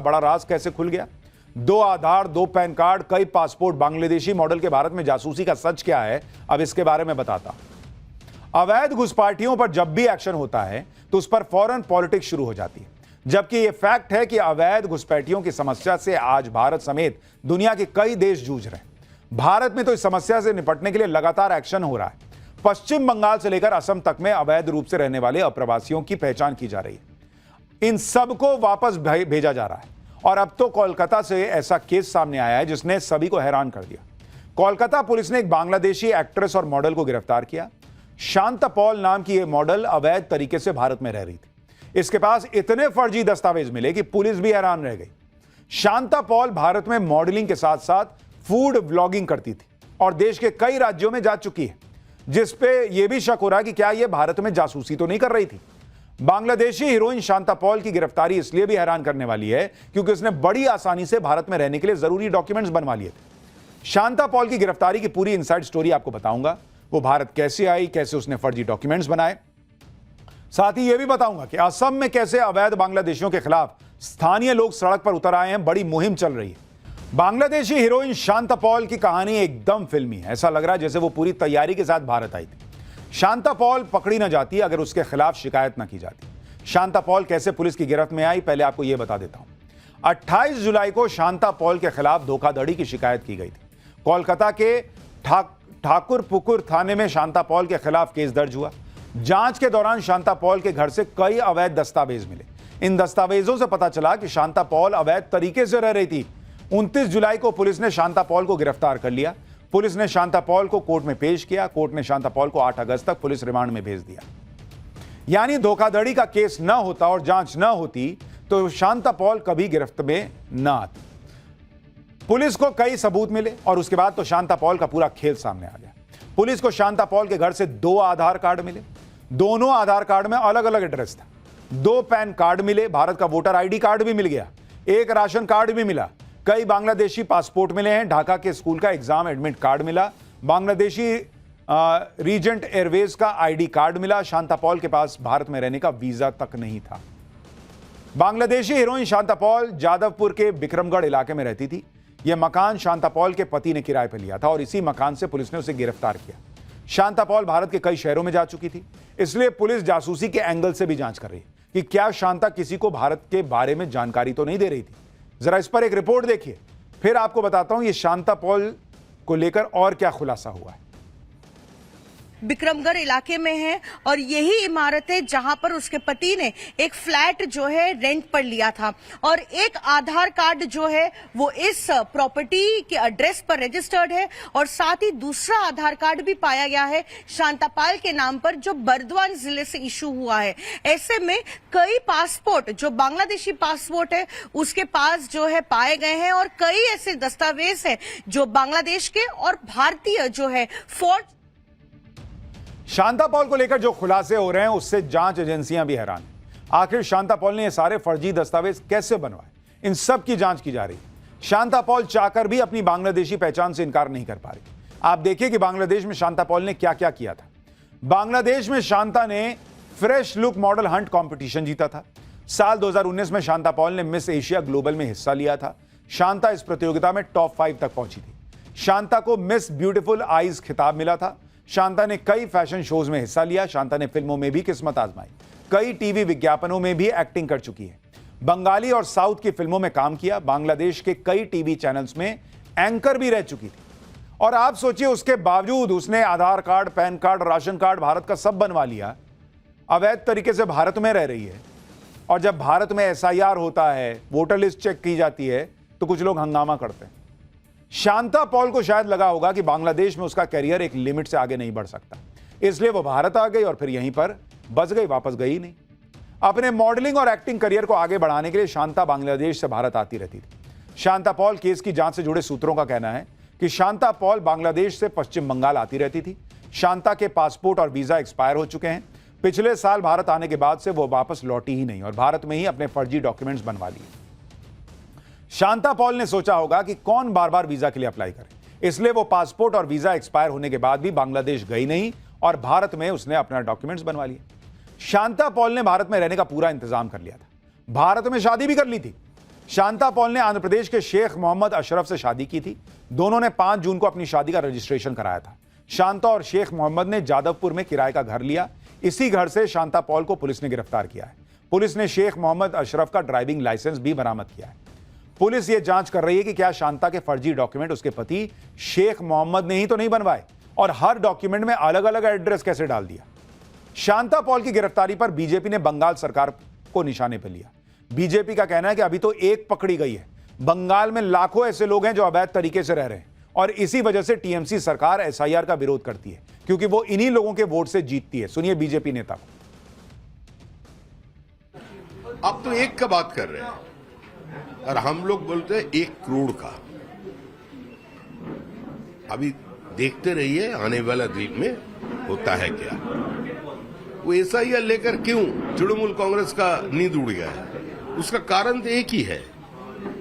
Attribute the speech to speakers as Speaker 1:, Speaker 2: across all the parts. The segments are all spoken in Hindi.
Speaker 1: बड़ा राज कैसे खुल गया? 2 आधार, 2 पैन कार्ड, कई पासपोर्ट, बांग्लादेशी मॉडल के भारत में जासूसी का सच क्या है, अब इसके बारे में बताता। अवैध घुसपैठियों पर जब भी एक्शन होता है तो उस पर फौरन पॉलिटिक्स शुरू हो जाती है, जबकि यह फैक्ट है कि अवैध घुसपैठियों की समस्या से आज भारत समेत दुनिया के कई देश जूझ रहे हैं। भारत में तो इस समस्या से निपटने के लिए लगातार एक्शन हो रहा है। पश्चिम बंगाल से लेकर असम तक में अवैध रूप से रहने वाले अप्रवासियों की पहचान की जा रही है। इन सबको वापस भेजा जा रहा है। और अब तो कोलकाता से ऐसा केस सामने आया है जिसने सभी को हैरान कर दिया। कोलकाता पुलिस ने एक बांग्लादेशी एक्ट्रेस और मॉडल को गिरफ्तार किया। शांता पॉल नाम की यह मॉडल अवैध तरीके से भारत में रह रही थी। इसके पास इतने फर्जी दस्तावेज मिले कि पुलिस भी हैरान रह गई। शांता पॉल भारत में मॉडलिंग के साथ साथ फूड व्लॉगिंग करती थी और देश के कई राज्यों में जा चुकी है, जिस पे यह भी शक हो रहा है कि क्या यह भारत में जासूसी तो नहीं कर रही थी। बांग्लादेशी हीरोइन शांता पॉल की गिरफ्तारी इसलिए भी हैरान करने वाली है क्योंकि उसने बड़ी आसानी से भारत में रहने के लिए जरूरी डॉक्यूमेंट्स बनवा लिए थे। शांता पॉल की गिरफ्तारी की पूरी इनसाइड स्टोरी आपको बताऊंगा। वो भारत कैसे आई, कैसे उसने फर्जी डॉक्यूमेंट्स बनाए, साथ ही यह भी बताऊंगा कि असम में कैसे अवैध बांग्लादेशियों के खिलाफ स्थानीय लोग सड़क पर उतर आए हैं। बड़ी मुहिम चल रही है। बांग्लादेशी हीरोइन शांता पॉल की कहानी एकदम फिल्मी है। ऐसा लग रहा है जैसे वो पूरी तैयारी के साथ भारत आई थी। शांता पॉल पकड़ी न जाती अगर उसके खिलाफ शिकायत न की जाती। शांता पॉल कैसे पुलिस की गिरफ्त में आई, पहले आपको यह बता देता हूं। 28 जुलाई को शांता पॉल के खिलाफ धोखाधड़ी की शिकायत की गई थी। कोलकाता के ठाकुर पुकुर थाने में शांता पॉल के खिलाफ केस दर्ज हुआ। जांच के दौरान शांता पॉल के घर से कई अवैध दस्तावेज मिले। इन दस्तावेजों से पता चला कि शांता पॉल अवैध तरीके से रह रही थी। 29 जुलाई को पुलिस ने शांता पॉल को गिरफ्तार कर लिया। पुलिस ने शांता पॉल को कोर्ट में पेश किया। कोर्ट ने शांता पॉल को 8 अगस्त तक पुलिस रिमांड में भेज दिया। यानी धोखाधड़ी का केस न होता और जांच न होती तो शांता पॉल कभी गिरफ्त में न आती। पुलिस को कई सबूत मिले और उसके बाद तो शांता पॉल का पूरा खेल सामने आ गया। पुलिस को शांता पॉल के घर से 2 आधार कार्ड मिले। दोनों आधार कार्ड में अलग अलग एड्रेस था। 2 पैन कार्ड मिले। भारत का वोटर आईडी कार्ड भी मिल गया। 1 राशन कार्ड भी मिला। कई बांग्लादेशी पासपोर्ट मिले हैं। ढाका के स्कूल का एग्जाम एडमिट कार्ड मिला। बांग्लादेशी रीजेंट एयरवेज का आईडी कार्ड मिला। शांता पॉल के पास भारत में रहने का वीजा तक नहीं था। बांग्लादेशी हीरोइन शांता पॉल जादवपुर के बिक्रमगढ़ इलाके में रहती थी। यह मकान शांता पॉल के पति ने किराए पर लिया था और इसी मकान से पुलिस ने उसे गिरफ्तार किया। शांता पॉल भारत के कई शहरों में जा चुकी थी, इसलिए पुलिस जासूसी के एंगल से भी जांच कर रही है कि क्या शांता किसी को भारत के बारे में जानकारी तो नहीं दे रही थी। जरा इस पर एक रिपोर्ट देखिए, फिर आपको बताता हूं ये शांता पॉल को लेकर और क्या खुलासा हुआ है।
Speaker 2: बिक्रमगढ़ इलाके में है और यही इमारत है जहां पर उसके पति ने एक फ्लैट जो है रेंट पर लिया था और एक आधार कार्ड जो है वो इस प्रॉपर्टी के एड्रेस पर रजिस्टर्ड है और साथ ही दूसरा आधार कार्ड भी पाया गया है शांतापाल के नाम पर जो बर्दवान जिले से इशू हुआ है। ऐसे में कई पासपोर्ट जो बांग्लादेशी पासपोर्ट है उसके पास जो है पाए गए हैं और कई ऐसे दस्तावेज है जो बांग्लादेश के और भारतीय जो है
Speaker 1: शांता पॉल को लेकर जो खुलासे हो रहे हैं उससे जांच एजेंसियां भी हैरान हैं। आखिर शांता पॉल ने ये सारे फर्जी दस्तावेज कैसे बनवाए, इन सब की जांच की जा रही है। शांता पॉल चाहकर भी अपनी बांग्लादेशी पहचान से इनकार नहीं कर पा रही। आप देखिए कि बांग्लादेश में शांता पॉल ने क्या क्या किया था। बांग्लादेश में शांता ने fresh look model Hunt competition जीता था। साल 2019 में शांता पॉल ने मिस एशिया ग्लोबल में हिस्सा लिया था। शांता इस प्रतियोगिता में टॉप 5 तक पहुंची थी। शांता को मिस ब्यूटीफुल आईज खिताब मिला था। शांता ने कई फैशन शोज में हिस्सा लिया। शांता ने फिल्मों में भी किस्मत आजमाई। कई टीवी विज्ञापनों में भी एक्टिंग कर चुकी है। बंगाली और साउथ की फिल्मों में काम किया। बांग्लादेश के कई टीवी चैनल्स में एंकर भी रह चुकी थी। और आप सोचिए उसके बावजूद उसने Aadhaar card, PAN card, ration card Bharat का सब बनवा लिया। अवैध तरीके से भारत में रह रही है और जब भारत में एसआईआर होता है, वोटर लिस्ट चेक की जाती है तो कुछ लोग हंगामा करते हैं। शांता पॉल को शायद लगा होगा कि बांग्लादेश में उसका करियर एक लिमिट से आगे नहीं बढ़ सकता, इसलिए वो भारत आ गई और फिर यहीं पर बस गई, वापस गई ही नहीं। अपने मॉडलिंग और एक्टिंग करियर को आगे बढ़ाने के लिए शांता बांग्लादेश से भारत आती रहती थी। शांता पॉल केस की जांच से जुड़े सूत्रों का कहना है कि शांता पॉल बांग्लादेश से पश्चिम बंगाल आती रहती थी। शांता के पासपोर्ट और वीजा एक्सपायर हो चुके हैं। पिछले साल भारत आने के बाद से वो वापस लौटी ही नहीं और भारत में ही अपने फर्जी डॉक्यूमेंट्स बनवा लिए। शांता पॉल ने सोचा होगा कि कौन बार बार वीजा के लिए अप्लाई करे, इसलिए वो पासपोर्ट और वीजा एक्सपायर होने के बाद भी बांग्लादेश गई नहीं और भारत में उसने अपना डॉक्यूमेंट्स बनवा लिए। शांता पॉल ने भारत में रहने का पूरा इंतजाम कर लिया था। भारत में शादी भी कर ली थी। शांता पॉल ने आंध्र प्रदेश के शेख मोहम्मद अशरफ से शादी की थी। दोनों ने 5 जून को अपनी शादी का रजिस्ट्रेशन कराया था। शांता और शेख मोहम्मद ने जादवपुर में किराए का घर लिया। इसी घर से शांता पॉल को पुलिस ने गिरफ्तार किया है। पुलिस ने शेख मोहम्मद अशरफ का ड्राइविंग लाइसेंस भी बरामद किया है। पुलिस ये जांच कर रही है कि क्या शांता के फर्जी डॉक्यूमेंट उसके पति शेख मोहम्मद ने ही तो नहीं बनवाए और हर डॉक्यूमेंट में अलग अलग एड्रेस कैसे डाल दिया। शांता पॉल की गिरफ्तारी पर बीजेपी ने बंगाल सरकार को निशाने पर लिया। बीजेपी का कहना है कि अभी तो एक पकड़ी गई है। बंगाल में लाखों ऐसे लोग हैं जो अवैध तरीके से रह रहे हैं और इसी वजह से टीएमसी सरकार एसआईआर का विरोध करती है, क्योंकि वो इन्हीं लोगों के वोट से जीतती है। सुनिए बीजेपी नेता को।
Speaker 3: अब तो एक का बात कर रहे हैं और हम लोग बोलते हैं 1 करोड़ का। अभी देखते रहिए आने वाला दिन में होता है क्या। वो एसआईआर लेकर क्यों तृणमूल कांग्रेस का नींद उड़ गया है, उसका कारण तो एक ही है।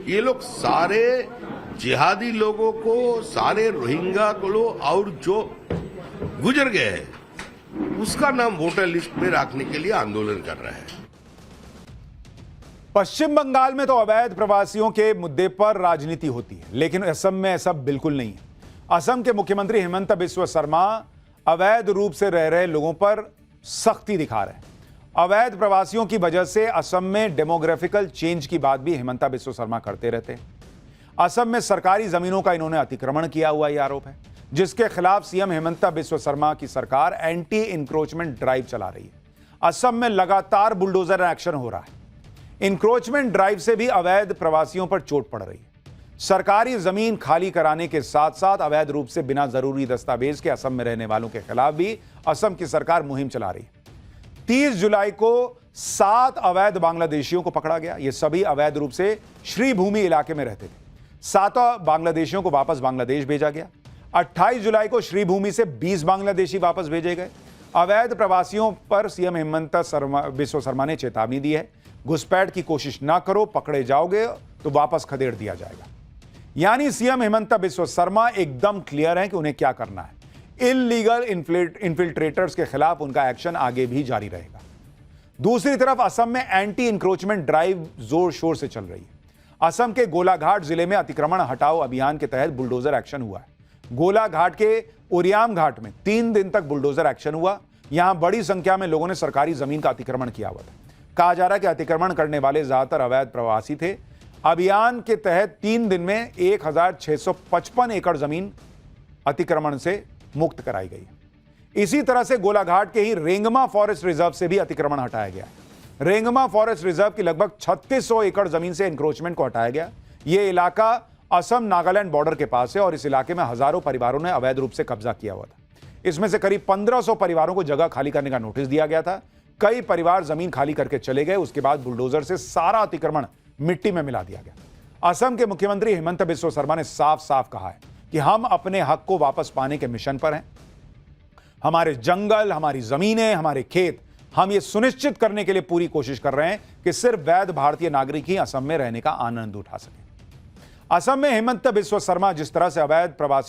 Speaker 3: ये लोग सारे जिहादी लोगों को, सारे रोहिंग्या को और जो गुजर गए हैं उसका नाम वोटर लिस्ट में रखने के लिए आंदोलन कर रहे हैं।
Speaker 1: पश्चिम बंगाल में तो अवैध प्रवासियों के मुद्दे पर राजनीति होती है, लेकिन असम में ऐसा बिल्कुल नहीं है। असम के मुख्यमंत्री हिमंता बिस्वा शर्मा अवैध रूप से रह रहे लोगों पर सख्ती दिखा रहे हैं। अवैध प्रवासियों की वजह से असम में डेमोग्राफिकल चेंज की बात भी हिमंता बिस्वा शर्मा करते रहते हैं। असम में सरकारी जमीनों का इन्होंने अतिक्रमण किया हुआ यह आरोप है, जिसके खिलाफ सीएम हिमंता बिस्वा शर्मा की सरकार एंटी इंक्रोचमेंट ड्राइव चला रही है। असम में लगातार बुलडोजर एक्शन हो रहा है। इंक्रोचमेंट ड्राइव से भी अवैध प्रवासियों पर चोट पड़ रही है। सरकारी जमीन खाली कराने के साथ साथ अवैध रूप से बिना जरूरी दस्तावेज के असम में रहने वालों के खिलाफ भी असम की सरकार मुहिम चला रही है। 30 जुलाई को 7 अवैध बांग्लादेशियों को पकड़ा गया। ये सभी अवैध रूप से श्रीभूमि इलाके में रहते थे। 7 बांग्लादेशियों को वापस बांग्लादेश भेजा गया। 28 जुलाई को श्रीभूमि से 20 बांग्लादेशी वापस भेजे गए। अवैध प्रवासियों पर सीएम हिमंता बिस्वा शर्मा ने चेतावनी दी है, घुसपैठ की कोशिश ना करो, पकड़े जाओगे तो वापस खदेड़ दिया जाएगा। यानी सीएम हिमंता बिस्वा शर्मा एकदम क्लियर है कि उन्हें क्या करना है। इल्लीगल इन्फिल्ट्रेटर्स के खिलाफ उनका एक्शन आगे भी जारी रहेगा। दूसरी तरफ असम में एंटी इंक्रोचमेंट ड्राइव जोर शोर से चल रही है। असम के गोलाघाट जिले में अतिक्रमण हटाओ अभियान के तहत बुलडोजर एक्शन हुआ है। गोलाघाट के उरियाम घाट में 3 दिन तक बुलडोजर एक्शन हुआ। यहां बड़ी संख्या में लोगों ने सरकारी जमीन का अतिक्रमण किया हुआ था। कहा जा रहा है कि अतिक्रमण करने वाले ज्यादातर अवैध प्रवासी थे। अभियान के तहत 3 दिन में 1655 एकड़ जमीन अतिक्रमण से मुक्त कराई गई। इसी तरह से गोलाघाट के ही रेंगमा फॉरेस्ट रिजर्व से भी अतिक्रमण हटाया गया। रेंगमा फॉरेस्ट रिजर्व की लगभग 3600 एकड़ जमीन से एनक्रोचमेंट को हटाया गया। यह इलाका असम नागालैंड बॉर्डर के पास है और इस इलाके में हजारों परिवारों ने अवैध रूप से कब्जा किया हुआ था। इसमें से करीब 1500 परिवारों को जगह खाली करने का नोटिस दिया गया था। कई परिवार जमीन खाली करके चले गए। उसके बाद बुलडोजर से सारा अतिक्रमण मिट्टी में मिला दिया गया। असम के मुख्यमंत्री हिमंता बिस्वा शर्मा ने साफ साफ कहा है कि हम अपने हक को वापस पाने के मिशन पर हैं। हमारे जंगल, हमारी जमीनें, हमारे खेत, हम ये सुनिश्चित करने के लिए पूरी कोशिश कर रहे हैं कि सिर्फ वैध भारतीय नागरिक ही असम में रहने का आनंद उठा सके। असम में हिमंता बिस्वा शर्मा जिस तरह से अवैध प्रवासियों